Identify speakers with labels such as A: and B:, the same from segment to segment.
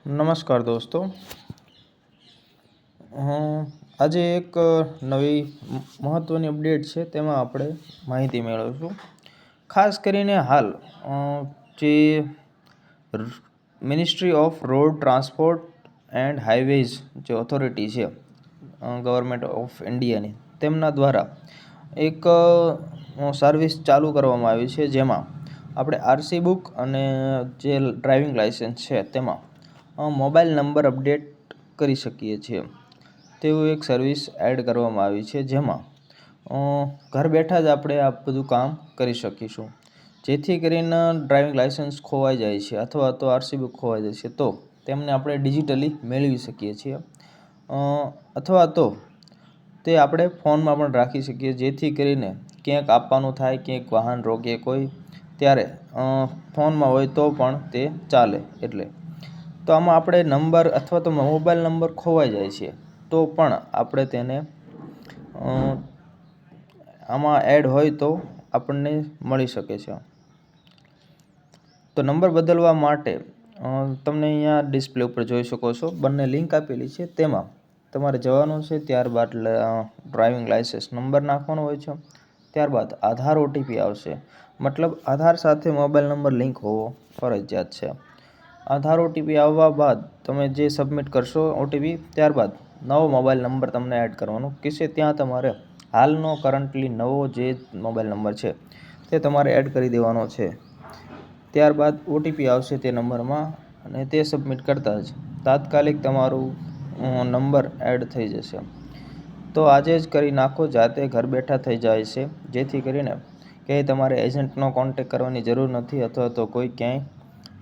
A: નમસ્કાર દોસ્તો, આજે એક નવી મહત્ત્વની અપડેટ છે તેમાં આપણે માહિતી મેળવીશું. ખાસ કરીને હાલ જે ministry off road transport and highways જે ઓથોરિટી છે ગવર્મેન્ટ ઓફ ઇન્ડિયાની, તેમના દ્વારા એક સર્વિસ ચાલુ કરવામાં આવી છે જેમાં આપણે આરસી બુક અને જે ડ્રાઇવિંગ લાઇસન્સ છે તેમાં મોબાઈલ નંબર અપડેટ કરી શકીએ છીએ તેવું એક સર્વિસ એડ કરવામાં આવી છે જેમાં ઘર બેઠા જ આપણે આ બધું કામ કરી શકીશું. જેથી કરીને ડ્રાઇવિંગ લાઇસન્સ ખોવાઈ જાય છે અથવા તો આરસી બુક ખોવાઈ જાય છે તો તેમને આપણે ડિજિટલી મેળવી શકીએ છીએ, અથવા તો તે આપણે ફોનમાં પણ રાખી શકીએ, જેથી કરીને ક્યાંક આપવાનું થાય, ક્યાંક વાહન રોકે કોઈ, ત્યારે ફોનમાં હોય તો પણ તે ચાલે. એટલે તો આમાં આપણે નંબર અથવા તો મોબાઈલ નંબર ખોવાઈ જાય છે તો પણ આપણે તેને આમાં એડ હોય તો આપણને મળી શકે છે. તો નંબર બદલવા માટે તમને અહીંયા ડિસ્પ્લે ઉપર જોઈ શકો છો, બંને લિંક આપેલી છે, તેમાં તમારે જવાનું છે. ત્યારબાદ ડ્રાઇવિંગ લાઇસન્સ નંબર નાખવાનો હોય છે, ત્યારબાદ આધાર ઓટીપી આવશે, મતલબ આધાર સાથે મોબાઈલ નંબર લિંક હોવો ફરજિયાત છે. આધાર ઓટીપી આવવા બાદ તમે જે સબમિટ કરશો ઓટીપી, ત્યારબાદ નવો મોબાઈલ નંબર તમને એડ કરવાનો કહેશે. ત્યાં તમારે હાલનો કરન્ટલી નવો જે મોબાઈલ નંબર છે તે તમારે એડ કરી દેવાનો છે. ત્યારબાદ ઓટીપી આવશે તે નંબરમાં અને તે સબમિટ કરતાં જ તાત્કાલિક તમારું નંબર એડ થઈ જશે. તો આજે જ કરી નાખો, જાતે ઘર બેઠા થઈ જાય છે, જેથી કરીને ક્યાંય તમારે એજન્ટનો કોન્ટેક કરવાની જરૂર નથી અથવા તો કોઈ ક્યાંય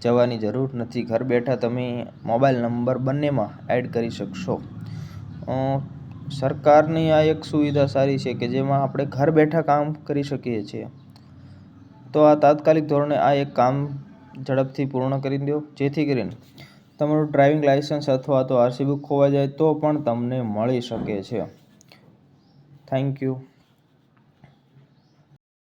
A: જવાની જરૂર નથી. ઘર બેઠા તમે મોબાઈલ નંબર બંનેમાં એડ કરી શકશો. સરકારની આ એક સુવિધા સારી છે કે જેમાં આપણે ઘર બેઠા કામ કરી શકીએ છીએ. તો આ તાત્કાલિક ધોરણે આ એક કામ ઝડપથી પૂર્ણ કરી દો, જેથી કરીને તમારું ડ્રાઇવિંગ લાઇસન્સ અથવા તો આરસી બુક ખોવાઈ જાય તો પણ તમને મળી શકે છે. Thank you.